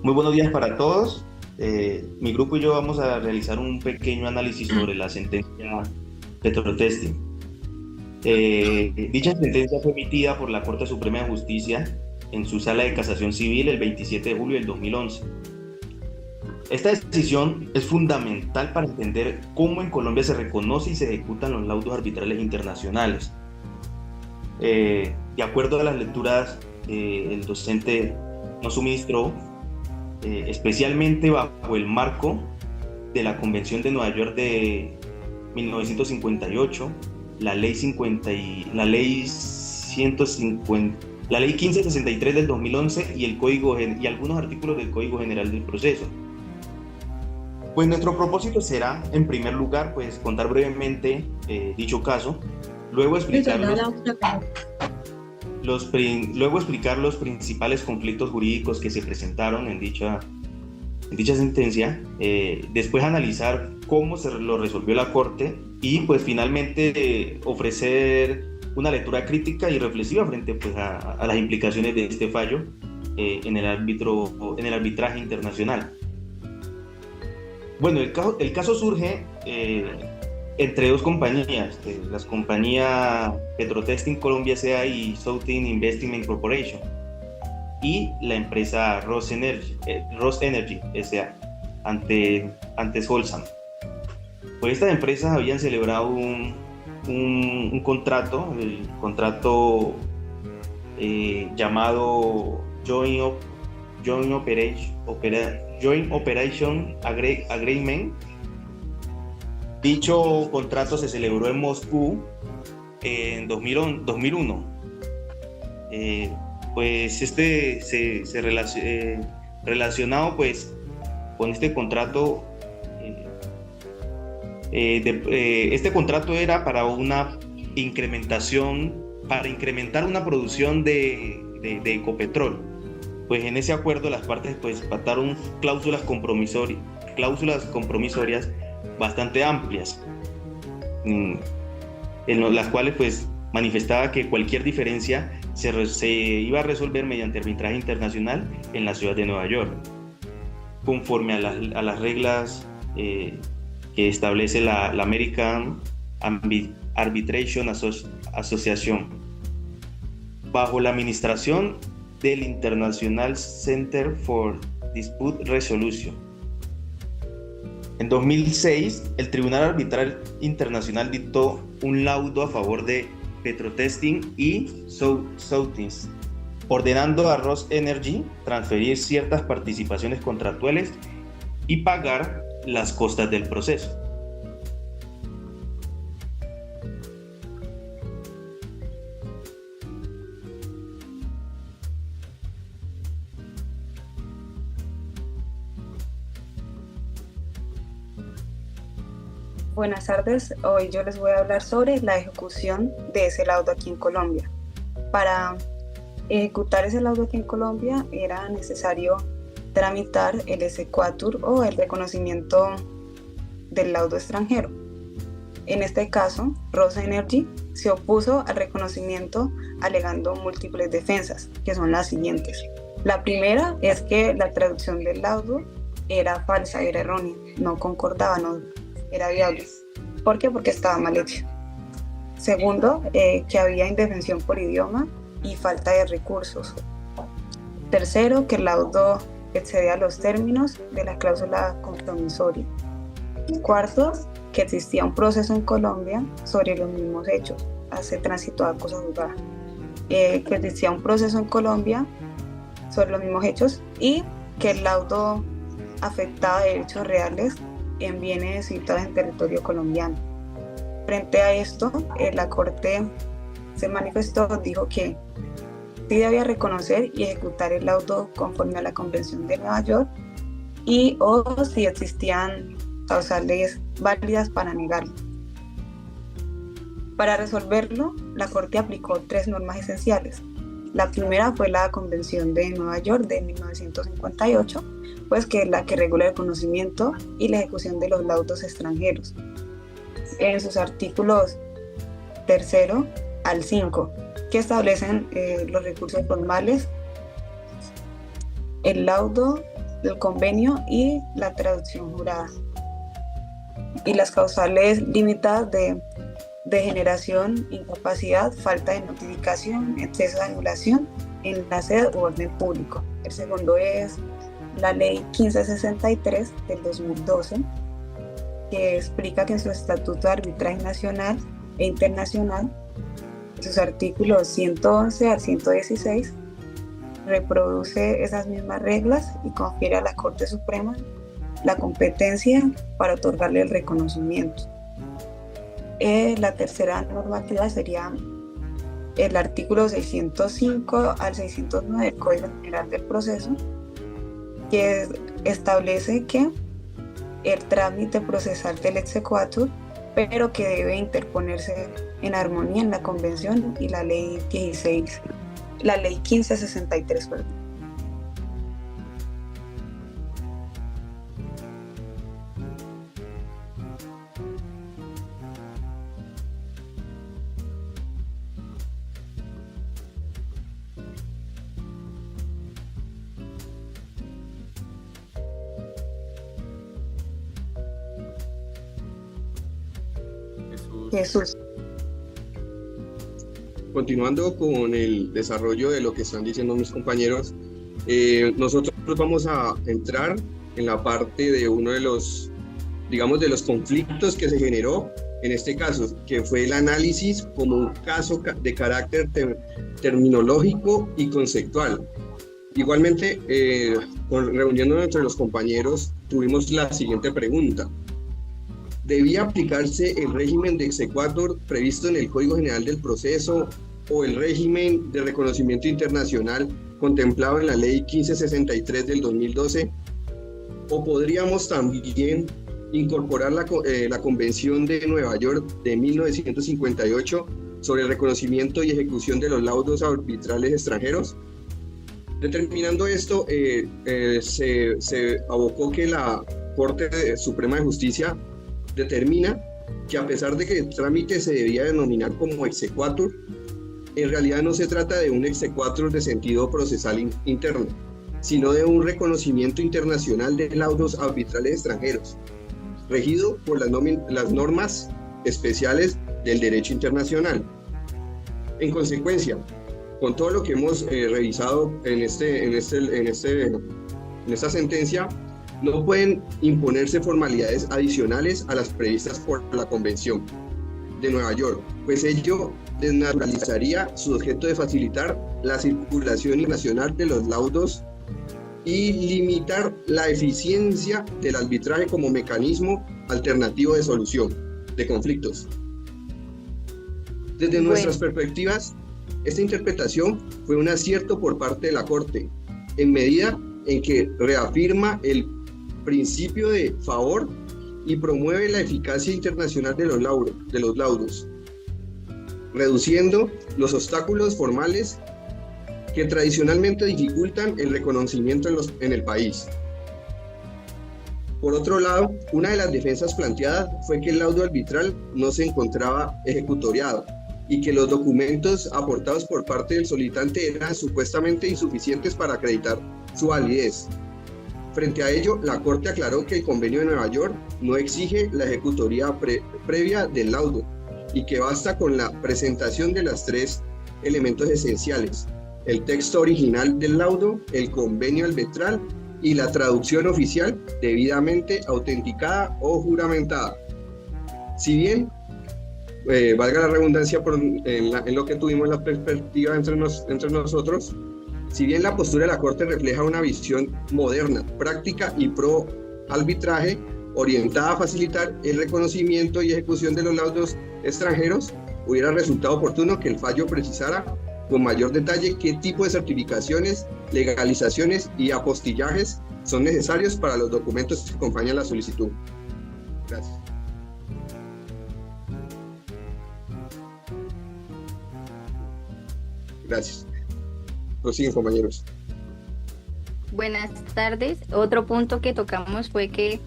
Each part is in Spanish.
Muy buenos días para todos. Mi grupo y yo vamos a realizar un pequeño análisis sobre la sentencia Petrotesting. Dicha sentencia fue emitida por la Corte Suprema de Justicia en su sala de casación civil el 27 de julio del 2011. Esta decisión es fundamental para entender cómo en Colombia se reconoce y se ejecutan los laudos arbitrales internacionales. De acuerdo a las lecturas que el docente nos suministró, especialmente bajo el marco de la Convención de Nueva York de 1958, la ley 50 y la ley 150, la ley 1563 del 2011 y el código y algunos artículos del Código General del Proceso. Pues nuestro propósito será, en primer lugar, pues contar brevemente dicho caso, luego explicar los principales conflictos jurídicos que se presentaron en dicha sentencia, después analizar cómo se lo resolvió la Corte y pues finalmente ofrecer una lectura crítica y reflexiva frente pues, a las implicaciones de este fallo en el arbitraje internacional. Bueno, el caso surge entre dos compañías, las compañías Petrotesting Colombia S.A. y Southern Investment Corporation, y la empresa Ross Energy S.A. ante Solsan. Pues estas empresas habían celebrado un contrato, el contrato llamado Joint Operation Agreement. Dicho contrato se celebró en Moscú en 2001. Pues relacionado pues con este contrato, este contrato era para incrementar una producción de Ecopetrol. Pues en ese acuerdo las partes pues pactaron cláusulas compromisorias bastante amplias, en las cuales pues manifestaba que cualquier diferencia se iba a resolver mediante arbitraje internacional en la ciudad de Nueva York, conforme a las reglas que establece la American Arbitration Association, bajo la administración del International Center for Dispute Resolution. En 2006, el Tribunal Arbitral Internacional dictó un laudo a favor de Petrotesting y Southern, ordenando a Ross Energy transferir ciertas participaciones contractuales y pagar las costas del proceso. Buenas tardes, hoy yo les voy a hablar sobre la ejecución de ese laudo aquí en Colombia. Para ejecutar ese laudo aquí en Colombia era necesario tramitar el exequatur o el reconocimiento del laudo extranjero. En este caso, Ross Energy se opuso al reconocimiento alegando múltiples defensas, que son las siguientes. La primera es que la traducción del laudo era falsa, era errónea, no concordaba, no era viable. ¿Por qué? Porque estaba mal hecho. Segundo, que había indefensión por idioma y falta de recursos. Tercero, que el laudo excedía los términos de la cláusula compromisoria. Cuarto, que existía un proceso en Colombia sobre los mismos hechos, hace tránsito a cosa juzgada. Que existía un proceso en Colombia sobre los mismos hechos y que el laudo afectaba derechos reales en bienes situados en territorio colombiano. Frente a esto, la Corte se manifestó, dijo que sí debía reconocer y ejecutar el laudo conforme a la Convención de Nueva York y o si existían causales válidas para negarlo. Para resolverlo, la Corte aplicó 3 normas esenciales. La primera fue la Convención de Nueva York de 1958, pues que es la que regula el conocimiento y la ejecución de los laudos extranjeros. En sus artículos 3 al 5, que establecen los recursos formales, el laudo del convenio y la traducción jurada. Y las causales limitadas de generación, incapacidad, falta de notificación, exceso de anulación en la sede u orden público. El segundo es la Ley 1563 del 2012, que explica que en su Estatuto de Arbitraje Nacional e Internacional, sus artículos 111 al 116, reproduce esas mismas reglas y confiere a la Corte Suprema la competencia para otorgarle el reconocimiento. La tercera normativa sería el artículo 605 al 609 del Código General del Proceso, que establece que el trámite procesal del exequatur, pero que debe interponerse en armonía en la Convención y la Ley 1563, perdón. Jesús. Continuando con el desarrollo de lo que están diciendo mis compañeros, nosotros vamos a entrar en la parte de uno de los, digamos, de los conflictos que se generó en este caso, que fue el análisis como un caso de carácter terminológico y conceptual. Igualmente, reuniéndonos entre los compañeros, tuvimos la siguiente pregunta. ¿Debía aplicarse el régimen de exequatur previsto en el Código General del Proceso o el régimen de reconocimiento internacional contemplado en la Ley 1563 del 2012? ¿O podríamos también incorporar la Convención de Nueva York de 1958 sobre el reconocimiento y ejecución de los laudos arbitrales extranjeros? Determinando esto, se abocó que la Corte Suprema de Justicia determina que a pesar de que el trámite se debía denominar como exequatur, en realidad no se trata de un exequatur de sentido procesal interno, sino de un reconocimiento internacional de laudos arbitrales extranjeros, regido por las normas especiales del derecho internacional. En consecuencia, con todo lo que hemos revisado en esta sentencia, no pueden imponerse formalidades adicionales a las previstas por la Convención de Nueva York, pues ello desnaturalizaría su objeto de facilitar la circulación internacional de los laudos y limitar la eficiencia del arbitraje como mecanismo alternativo de solución de conflictos. Desde nuestras perspectivas, esta interpretación fue un acierto por parte de la Corte, en medida en que reafirma el principio de favor y promueve la eficacia internacional de los laudos, reduciendo los obstáculos formales que tradicionalmente dificultan el reconocimiento en el país. Por otro lado, una de las defensas planteadas fue que el laudo arbitral no se encontraba ejecutoriado y que los documentos aportados por parte del solicitante eran supuestamente insuficientes para acreditar su validez. Frente a ello, la Corte aclaró que el Convenio de Nueva York no exige la ejecutoría previa del laudo y que basta con la presentación de los tres elementos esenciales: el texto original del laudo, el convenio arbitral y la traducción oficial debidamente autenticada o juramentada. Si bien, valga la redundancia en lo que tuvimos la perspectiva entre nosotros, si bien la postura de la Corte refleja una visión moderna, práctica y pro arbitraje, orientada a facilitar el reconocimiento y ejecución de los laudos extranjeros, hubiera resultado oportuno que el fallo precisara con mayor detalle qué tipo de certificaciones, legalizaciones y apostillajes son necesarios para los documentos que acompañan la solicitud. Gracias. Gracias. Prosiguen, compañeros. Buenas tardes. Otro punto que tocamos fue que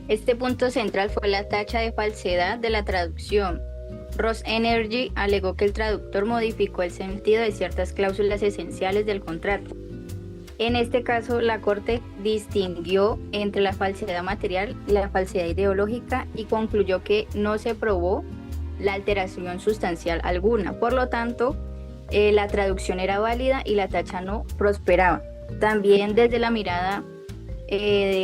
este punto central fue la tacha de falsedad de la traducción. Ross Energy alegó que el traductor modificó el sentido de ciertas cláusulas esenciales del contrato. En este caso, la Corte distinguió entre la falsedad material y la falsedad ideológica y concluyó que no se probó la alteración sustancial alguna. Por lo tanto, la traducción era válida y la tacha no prosperaba. También desde la mirada,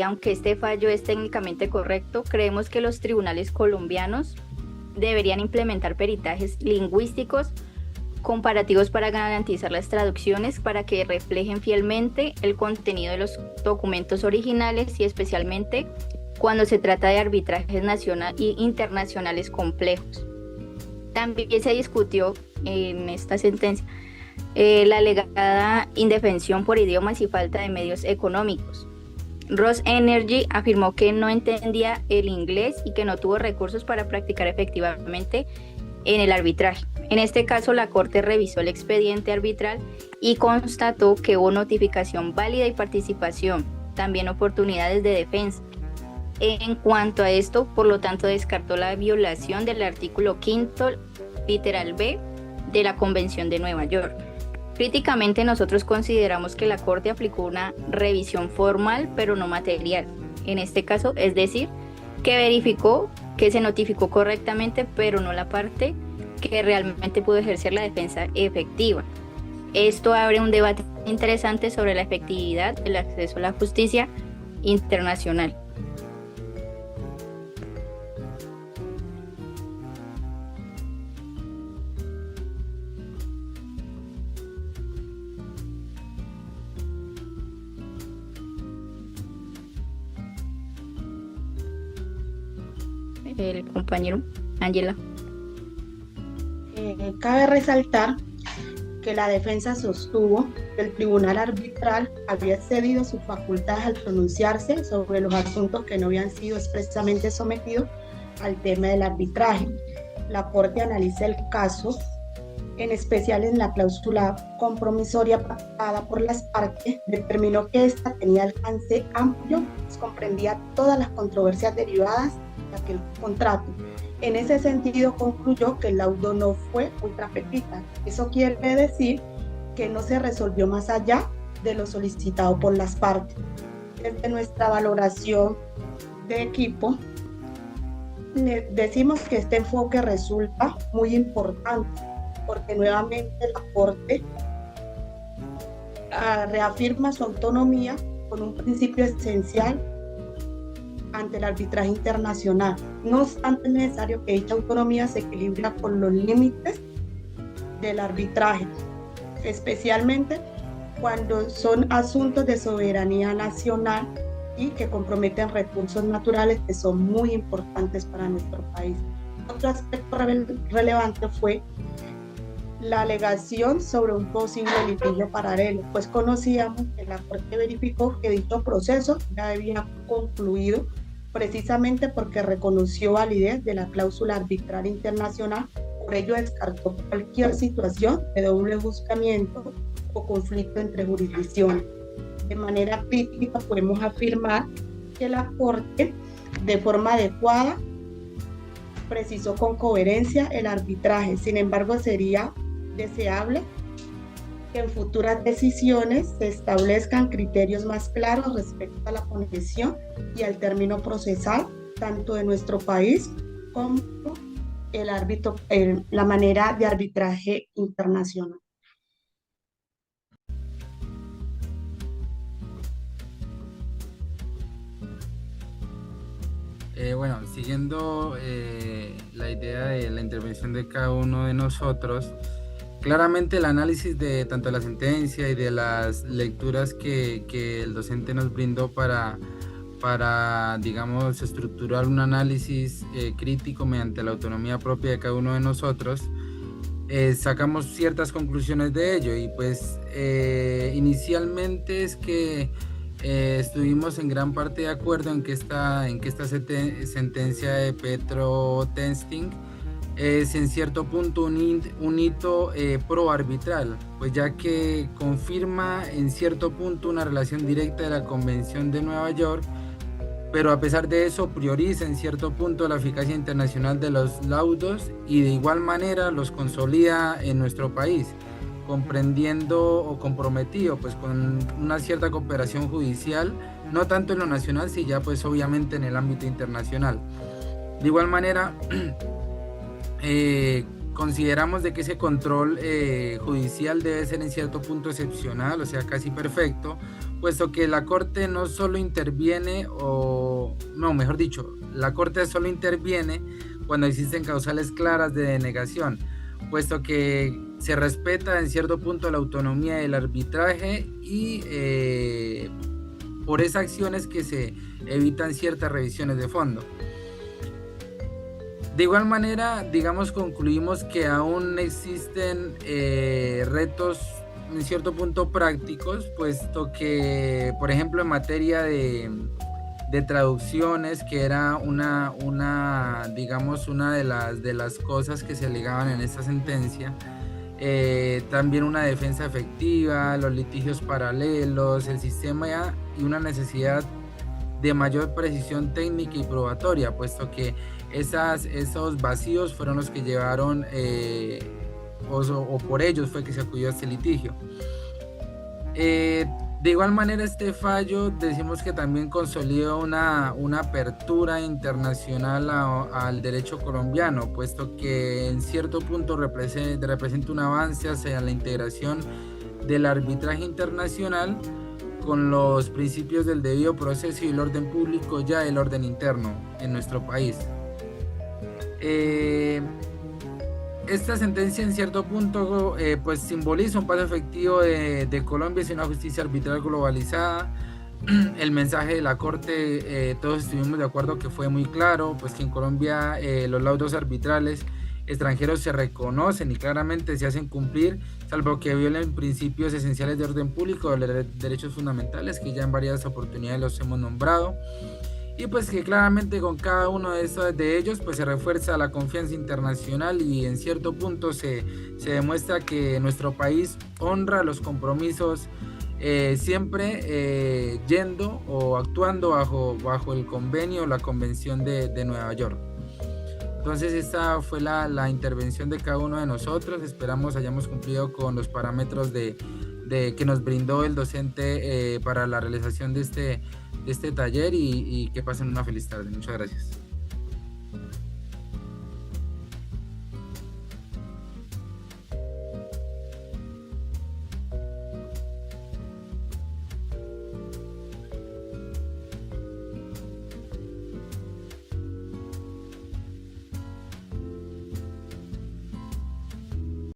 aunque este fallo es técnicamente correcto, creemos que los tribunales colombianos deberían implementar peritajes lingüísticos comparativos para garantizar las traducciones para que reflejen fielmente el contenido de los documentos originales y especialmente cuando se trata de arbitrajes nacionales e internacionales complejos. También se discutió en esta sentencia la alegada indefensión por idiomas y falta de medios económicos. Ross Energy afirmó que no entendía el inglés y que no tuvo recursos para practicar efectivamente en el arbitraje. En este caso, la Corte revisó el expediente arbitral y constató que hubo notificación válida y participación, también oportunidades de defensa. En cuanto a esto, por lo tanto, descartó la violación del artículo 5, literal B, de la Convención de Nueva York. Críticamente, nosotros consideramos que la Corte aplicó una revisión formal, pero no material. En este caso, es decir, que verificó que se notificó correctamente, pero no la parte que realmente pudo ejercer la defensa efectiva. Esto abre un debate interesante sobre la efectividad del acceso a la justicia internacional. El compañero Ángela. Cabe resaltar que la defensa sostuvo que el tribunal arbitral había excedido sus facultades al pronunciarse sobre los asuntos que no habían sido expresamente sometidos al tema del arbitraje. La Corte analiza el caso, en especial en la cláusula compromisoria pactada por las partes, determinó que ésta tenía alcance amplio, pues comprendía todas las controversias derivadas de aquel contrato. En ese sentido, concluyó que el laudo no fue ultra petita. Eso quiere decir que no se resolvió más allá de lo solicitado por las partes. Desde nuestra valoración de equipo, decimos que este enfoque resulta muy importante porque nuevamente la Corte reafirma su autonomía con un principio esencial ante el arbitraje internacional. No obstante, es necesario que dicha autonomía se equilibre con los límites del arbitraje, especialmente cuando son asuntos de soberanía nacional y que comprometen recursos naturales que son muy importantes para nuestro país. Otro aspecto relevante fue la alegación sobre un posible litigio paralelo, pues conocíamos que la Corte verificó que dicho proceso ya había concluido precisamente porque reconoció validez de la cláusula arbitral internacional, por ello descartó cualquier situación de doble buscamiento o conflicto entre jurisdicciones. De manera crítica podemos afirmar que la Corte, de forma adecuada, precisó con coherencia el arbitraje. Sin embargo, sería deseable que en futuras decisiones se establezcan criterios más claros respecto a la concesión y al término procesal, tanto de nuestro país como el árbitro, la manera de arbitraje internacional. Bueno, siguiendo la idea de la intervención de cada uno de nosotros, claramente el análisis de tanto la sentencia y de las lecturas que el docente nos brindó para digamos, estructurar un análisis crítico mediante la autonomía propia de cada uno de nosotros, sacamos ciertas conclusiones de ello y pues inicialmente es que estuvimos en gran parte de acuerdo en que esta sentencia de Petro Testing es en cierto punto un hito pro arbitral, pues ya que confirma en cierto punto una relación directa de la Convención de Nueva York, pero a pesar de eso prioriza en cierto punto la eficacia internacional de los laudos y de igual manera los consolida en nuestro país, comprendiendo o comprometido pues con una cierta cooperación judicial, no tanto en lo nacional, sino ya pues obviamente en el ámbito internacional. De igual manera, consideramos de que ese control judicial debe ser en cierto punto excepcional, o sea, casi perfecto, puesto que la Corte no solo interviene, la Corte solo interviene cuando existen causales claras de denegación, puesto que se respeta en cierto punto la autonomía del arbitraje y por esas acciones que se evitan ciertas revisiones de fondo. De igual manera, digamos, concluimos que aún existen retos en cierto punto prácticos, puesto que, por ejemplo, en materia de traducciones, que era una de las cosas que se alegaban en esta sentencia, también una defensa efectiva, los litigios paralelos, el sistema y una necesidad de mayor precisión técnica y probatoria, puesto que esos vacíos fueron los que llevaron o por ellos fue que se acudió a este litigio. De igual manera, este fallo decimos que también consolida una apertura internacional al derecho colombiano, puesto que en cierto punto representa un avance hacia la integración del arbitraje internacional con los principios del debido proceso y el orden público, ya el orden interno en nuestro país. Esta sentencia en cierto punto pues simboliza un paso efectivo de Colombia hacia una justicia arbitral globalizada. El mensaje de la Corte, todos estuvimos de acuerdo que fue muy claro, pues que en Colombia los laudos arbitrales extranjeros se reconocen y claramente se hacen cumplir, salvo que violen principios esenciales de orden público, de derechos fundamentales, que ya en varias oportunidades los hemos nombrado. Y pues que claramente con cada uno de ellos pues se refuerza la confianza internacional y en cierto punto se demuestra que nuestro país honra los compromisos siempre yendo o actuando bajo el convenio o la convención de Nueva York. Entonces esta fue la intervención de cada uno de nosotros. Esperamos hayamos cumplido con los parámetros de que nos brindó el docente para la realización de este taller y que pasen una feliz tarde. Muchas gracias.